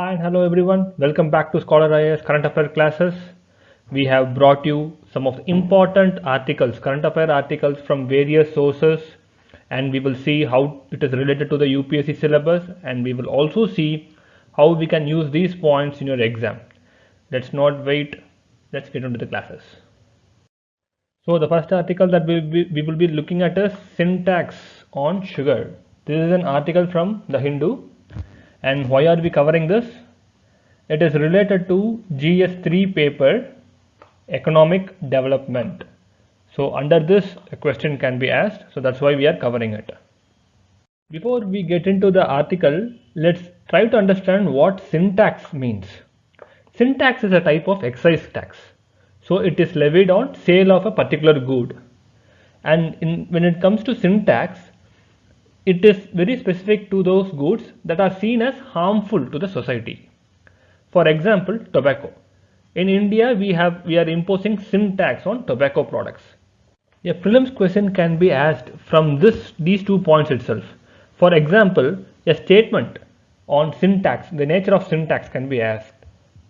Hi and hello everyone. Welcome back to Scholar IAS current affair classes. We have brought you some of the important articles, current affair articles from various sources, and we will see how it is related to the UPSC syllabus, and we will also see how we can use these points in your exam. Let's not wait. Let's get into the classes. So the first article that we will be looking at is syntax on sugar. This is an article from the Hindu. And why are we covering this? It is related to GS3 paper, economic development. So under this a question can be asked, so that's why we are covering it. Before we get into the article, let's try to understand what syntax means. Syntax is a type of excise tax. So it is levied on sale of a particular good. And when it comes to syntax, it is very specific to those goods that are seen as harmful to the society. For example, tobacco. In India, we are imposing sin tax on tobacco products. A prelims question can be asked from these 2 points itself. For example, a statement on sin tax, the nature of sin tax can be asked.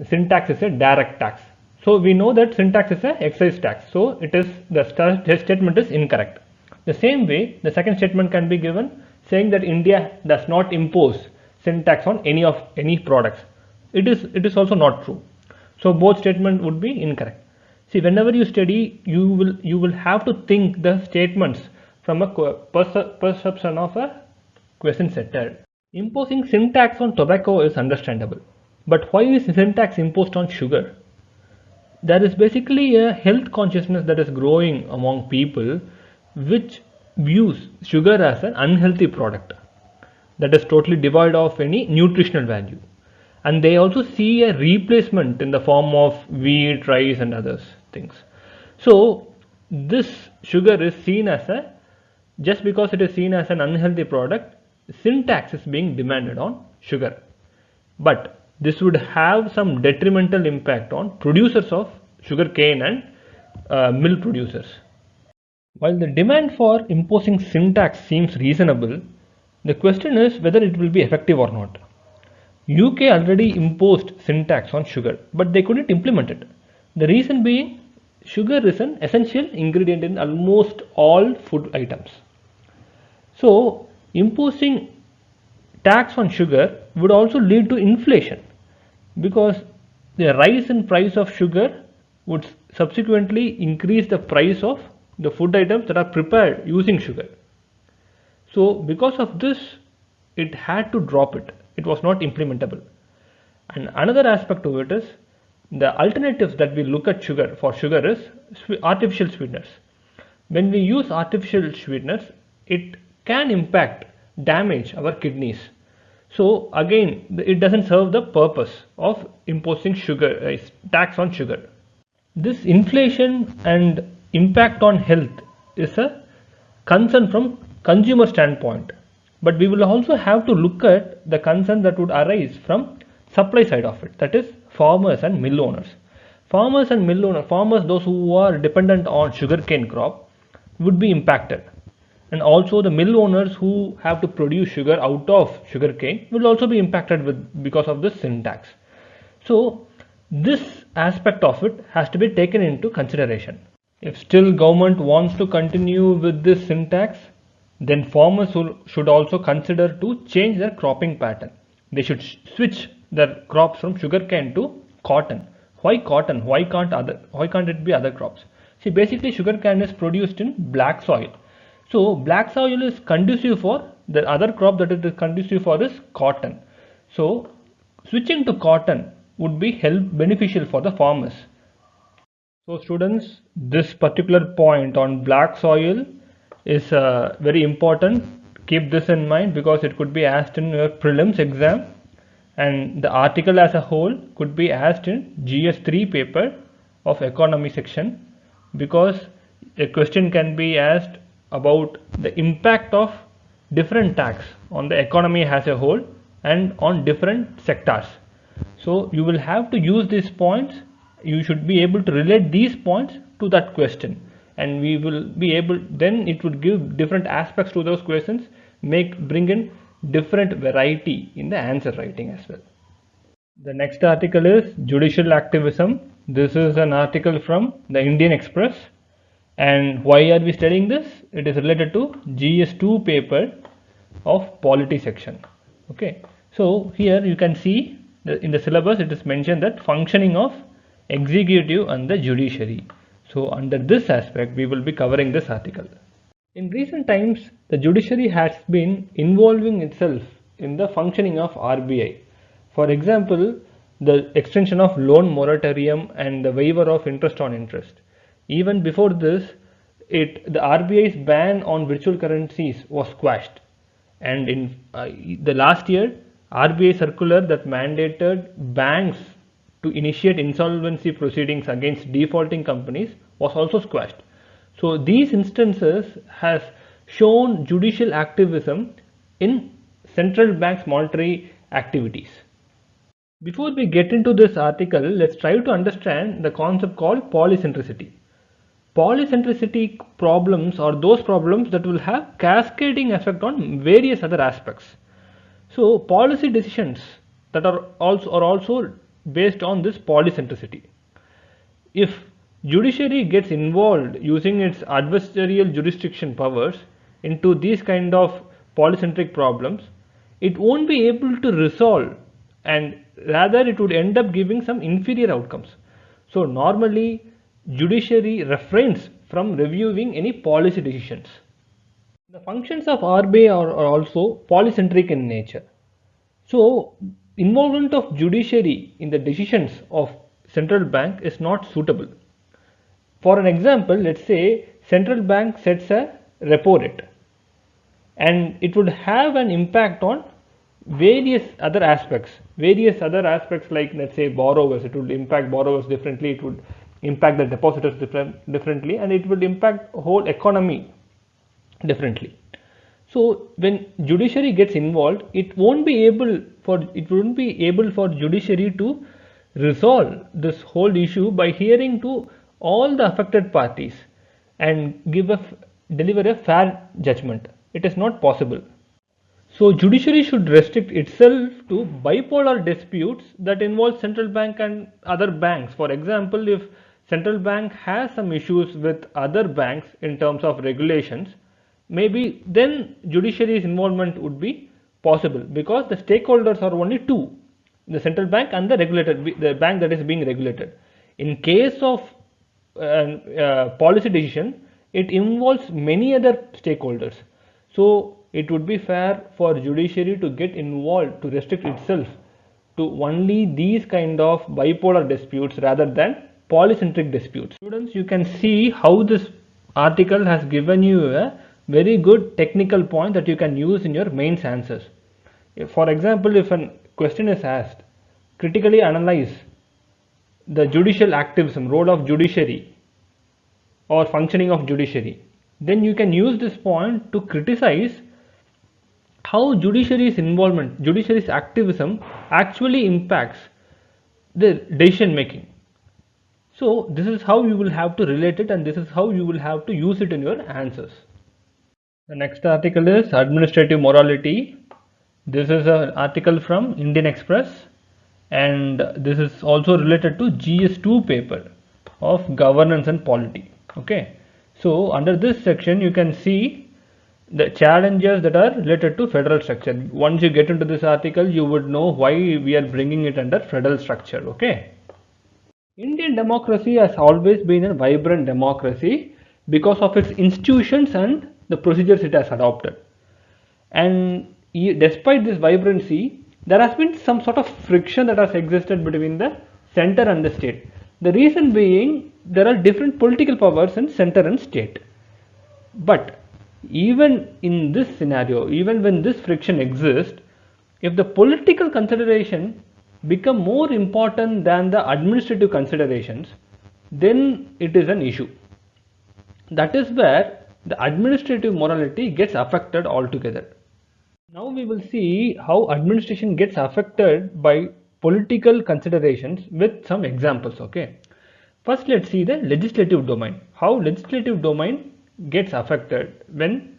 Sin tax is a direct tax. So we know that sin tax is an excise tax. So the statement is incorrect. The same way, the second statement can be given saying that India does not impose sin tax on any products. It is also not true. So both statements would be incorrect. See, whenever you study, you will have to think the statements from a perception of a question setter. Imposing sin tax on tobacco is understandable, but why is sin tax imposed on sugar? There is basically a health consciousness that is growing among people which views sugar as an unhealthy product that is totally devoid of any nutritional value, and they also see a replacement in the form of wheat, rice and other things. So this sugar is seen as just because it is seen as an unhealthy product, sin tax is being demanded on sugar. But this would have some detrimental impact on producers of sugarcane and mill producers. While the demand for imposing sin tax seems reasonable, the question is whether it will be effective or not. UK already imposed sin tax on sugar, but they couldn't implement it. The reason being, sugar is an essential ingredient in almost all food items. So imposing tax on sugar would also lead to inflation, because the rise in price of sugar would subsequently increase the price of the food items that are prepared using sugar. So because of this, it had to drop it. It was not implementable. And another aspect of it is the alternatives that we look at for sugar is artificial sweeteners. When we use artificial sweeteners, it can damage our kidneys. So again, it doesn't serve the purpose of imposing tax on sugar. This inflation and impact on health is a concern from consumer standpoint, but we will also have to look at the concern that would arise from supply side of it, that is farmers and mill owners. Farmers, those who are dependent on sugarcane crop, would be impacted, and also the mill owners who have to produce sugar out of sugarcane will also be impacted because of this sin tax. So this aspect of it has to be taken into consideration. If still government wants to continue with this sin tax, then farmers should also consider to change their cropping pattern. They should switch their crops from sugarcane to cotton. Why cotton? Why can't it be other crops? See, basically sugarcane is produced in black soil. So black soil is conducive for the other crop that it is conducive for is cotton. So switching to cotton would be beneficial for the farmers. So students, this particular point on black soil is very important. Keep this in mind because it could be asked in your prelims exam, and the article as a whole could be asked in GS3 paper of economy section, because a question can be asked about the impact of different tax on the economy as a whole and on different sectors. So you will have to use these points. You should be able to relate these points to that question, and we will be able, then it would give different aspects to those questions, bring in different variety in the answer writing as well. The next article is Judicial Activism. This is an article from the Indian Express. And why are we studying this? It is related to GS2 paper of polity section. Okay, so here you can see in the syllabus it is mentioned that functioning of executive and the judiciary. So under this aspect we will be covering this article. In recent times the judiciary has been involving itself in the functioning of RBI. For example, the extension of loan moratorium and the waiver of interest on interest. Even before this, the RBI's ban on virtual currencies was quashed. And in the last year, RBI circular that mandated banks to initiate insolvency proceedings against defaulting companies was also squashed. So these instances has shown judicial activism in central bank's monetary activities. Before we get into this article, let's try to understand the concept called polycentricity. Polycentricity problems are those problems that will have cascading effect on various other aspects. So policy decisions that are also based on this polycentricity. If judiciary gets involved using its adversarial jurisdiction powers into these kind of polycentric problems, it won't be able to resolve, and rather it would end up giving some inferior outcomes. So normally judiciary refrains from reviewing any policy decisions. The functions of RBI are also polycentric in nature. So involvement of judiciary in the decisions of central bank is not suitable. For an example, let's say central bank sets a repo rate and it would have an impact on various other aspects like, let's say, borrowers. It would impact borrowers differently, it would impact the depositors differently, and it would impact whole economy differently. So when judiciary gets involved, it won't be able for judiciary to resolve this whole issue by hearing to all the affected parties and deliver a fair judgment. It is not possible. So judiciary should restrict itself to bipolar disputes that involve central bank and other banks. For example, if central bank has some issues with other banks in terms of regulations, maybe then judiciary's involvement would be possible, because the stakeholders are only two: the central bank and the bank that is being regulated. In case of policy decision, it involves many other stakeholders. So it would be fair for judiciary to get involved, to restrict itself to only these kind of bipolar disputes rather than polycentric disputes. Students, you can see how this article has given you a very good technical point that you can use in your mains answers. For example, if a question is asked, critically analyze the judicial activism, role of judiciary or functioning of judiciary, then you can use this point to criticize how judiciary's involvement, judiciary's activism actually impacts the decision making. So this is how you will have to relate it, and this is how you will have to use it in your answers. The next article is administrative morality. This is an article from Indian Express, and this is also related to GS2 paper of governance and polity. Okay, so under this section you can see the challenges that are related to federal structure. Once you get into this article, you would know why we are bringing it under federal structure. Okay, Indian democracy has always been a vibrant democracy because of its institutions and the procedures it has adopted. And despite this vibrancy, there has been some sort of friction that has existed between the center and the state. The reason being, there are different political powers in center and state. But even in this scenario, even when this friction exists, if the political consideration become more important than the administrative considerations, then it is an issue. That is where the administrative morality gets affected altogether. Now we will see how administration gets affected by political considerations with some examples. Okay, first let's see the legislative domain. How legislative domain gets affected when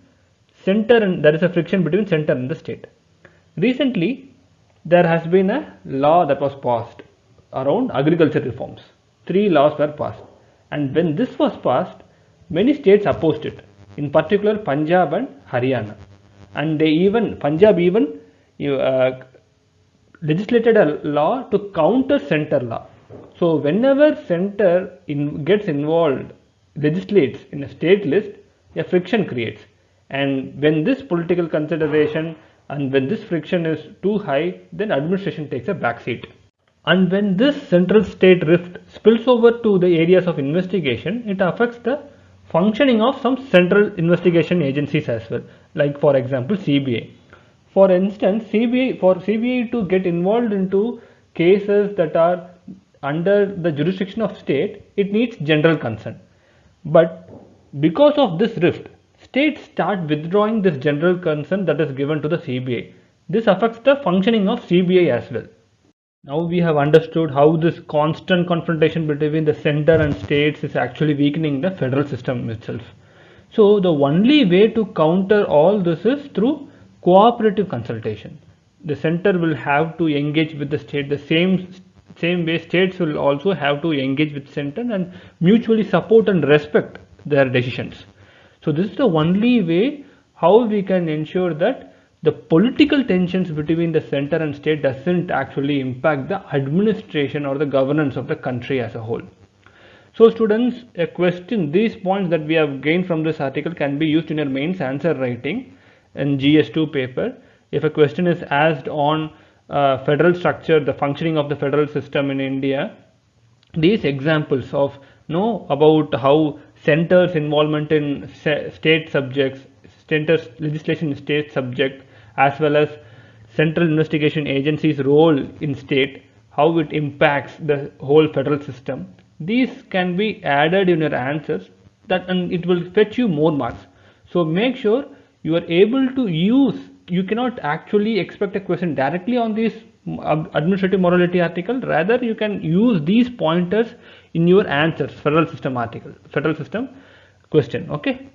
there is a friction between center and the state. Recently, there has been a law that was passed around agriculture reforms. 3 laws were passed, and when this was passed, many states opposed it, in particular Punjab and Haryana. And Punjab even legislated a law to counter center law. So whenever center gets involved, legislates in a state list, a friction creates. And when this political consideration and when this friction is too high, then administration takes a backseat. And when this central state rift spills over to the areas of investigation, it affects the functioning of some central investigation agencies as well, like for example CBI. For instance, CBI to get involved into cases that are under the jurisdiction of state, it needs general consent. But because of this rift, states start withdrawing this general consent that is given to the CBI. This affects the functioning of CBI as well. Now we have understood how this constant confrontation between the center and states is actually weakening the federal system itself. So the only way to counter all this is through cooperative consultation. The center will have to engage with the state the same way states will also have to engage with center and mutually support and respect their decisions. So this is the only way how we can ensure that the political tensions between the center and state doesn't actually impact the administration or the governance of the country as a whole. So students, a question, these points that we have gained from this article can be used in your mains answer writing in GS2 paper. If a question is asked on federal structure, the functioning of the federal system in India, these examples of about how center's involvement in state subjects, center's legislation in state subject, as well as central investigation agency's role in state, how it impacts the whole federal system. These can be added in your answers and it will fetch you more marks. So make sure you are able to use, you cannot actually expect a question directly on this administrative morality article, rather you can use these pointers in your answers, federal system question. Okay.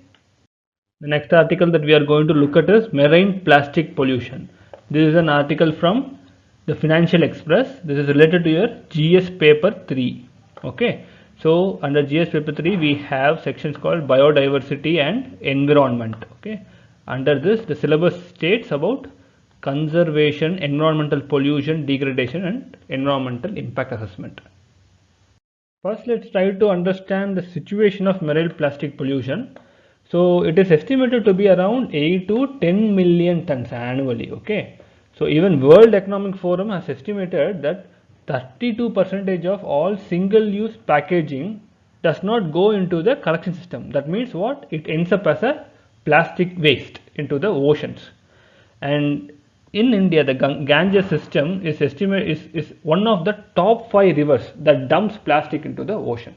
The next article that we are going to look at is marine plastic pollution. This is an article from the Financial Express. This is related to your GS paper 3. Okay. So under GS paper 3 we have sections called biodiversity and environment. Okay. Under this the syllabus states about conservation, environmental pollution, degradation and environmental impact assessment. First let's try to understand the situation of marine plastic pollution. So it is estimated to be around 8 to 10 million tons annually. Okay. So even World Economic Forum has estimated that 32% of all single-use packaging does not go into the collection system. That means what? It ends up as a plastic waste into the oceans. And in India, the Ganges system is one of the top 5 rivers that dumps plastic into the ocean.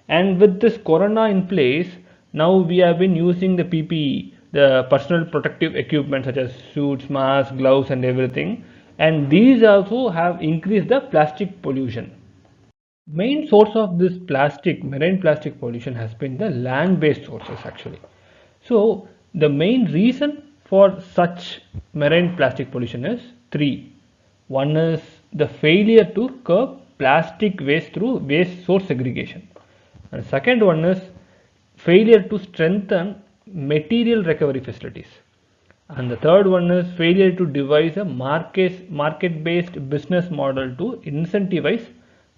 And with this corona in place, now we have been using the PPE, the personal protective equipment such as suits, masks, gloves and everything, and these also have increased the plastic pollution. Main source of this marine plastic pollution has been the land-based sources actually. So the main reason for such marine plastic pollution is 3. One is the failure to curb plastic waste through waste source segregation. And second one is failure to strengthen material recovery facilities. And the third one is failure to devise a market-based business model to incentivize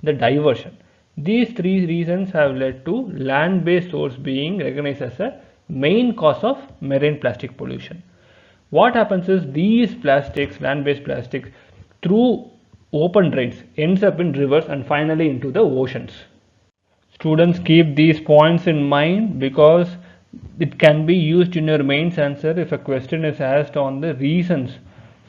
the diversion. These 3 reasons have led to land-based source being recognized as a main cause of marine plastic pollution. What happens is these plastics, land-based plastics, through open drains ends up in rivers and finally into the oceans. Students, keep these points in mind because it can be used in your mains answer if a question is asked on the reasons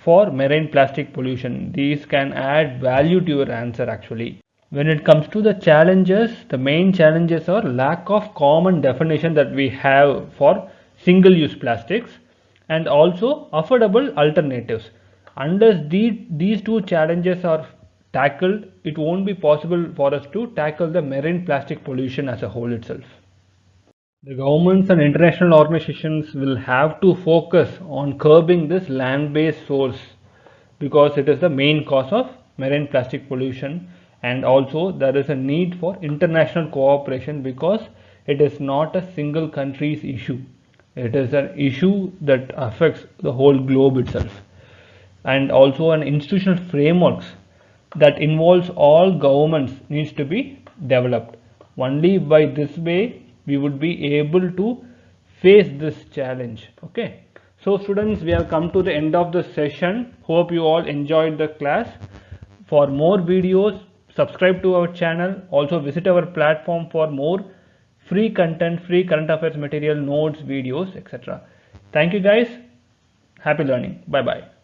for marine plastic pollution. These can add value to your answer actually. When it comes to the challenges, the main challenges are lack of common definition that we have for single-use plastics and also affordable alternatives. Unless these 2 challenges are tackled, it won't be possible for us to tackle the marine plastic pollution as a whole itself. The governments and international organizations will have to focus on curbing this land-based source because it is the main cause of marine plastic pollution, and also there is a need for international cooperation because it is not a single country's issue. It is an issue that affects the whole globe itself, and also an institutional frameworks that involves all governments needs to be developed. Only by this way we would be able to face this challenge. Okay, so students, we have come to the end of the session. Hope you all enjoyed the class. For more videos, subscribe to our channel. Also visit our platform for more free content, free current affairs material, notes, videos, etc. Thank you guys. Happy learning. Bye bye.